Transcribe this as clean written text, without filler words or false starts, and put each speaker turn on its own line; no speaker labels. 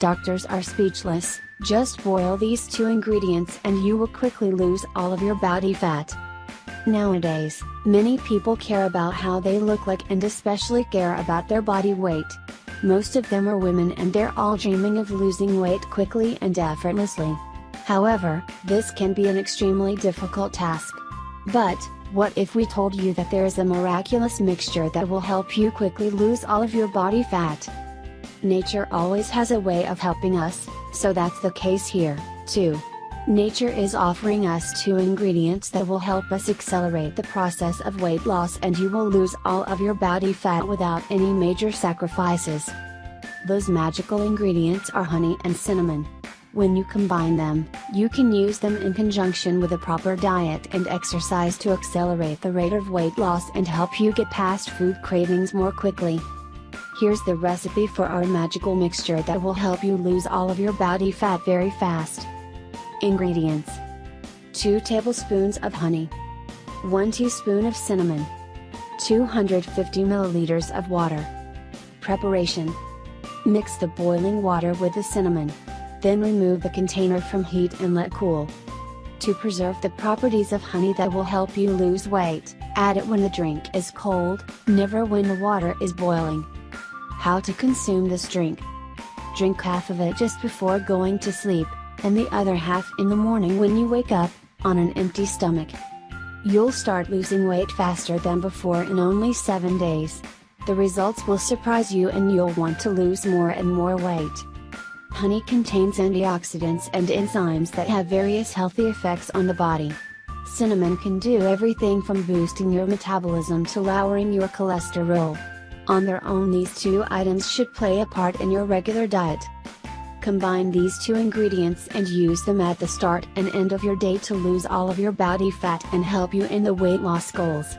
Doctors are speechless. Just boil these two ingredients and you will quickly lose all of your body fat. Nowadays, many people care about how they look like and especially care about their body weight. Most of them are women and they're all dreaming of losing weight quickly and effortlessly. However, this can be an extremely difficult task. But, what if we told you that there is a miraculous mixture that will help you quickly lose all of your body fat? Nature always has a way of helping us, so that's the case here, too. Nature is offering us two ingredients that will help us accelerate the process of weight loss and you will lose all of your body fat without any major sacrifices. Those magical ingredients are honey and cinnamon. When you combine them, you can use them in conjunction with a proper diet and exercise to accelerate the rate of weight loss and help you get past food cravings more quickly. Here's the recipe for our magical mixture that will help you lose all of your body fat very fast. Ingredients: 2 tablespoons of honey, 1 teaspoon of cinnamon, 250 milliliters of water. Preparation: mix the boiling water with the cinnamon. Then remove the container from heat and let cool. To preserve the properties of honey that will help you lose weight, add it when the drink is cold, never when the water is boiling. How to consume this drink: drink half of it just before going to sleep, and the other half in the morning when you wake up, on an empty stomach. You'll start losing weight faster than before in only 7 days. The results will surprise you and you'll want to lose more and more weight. Honey contains antioxidants and enzymes that have various healthy effects on the body. Cinnamon can do everything from boosting your metabolism to lowering your cholesterol. On their own, these two items should play a part in your regular diet. Combine these two ingredients and use them at the start and end of your day to lose all of your body fat and help you in the weight loss goals.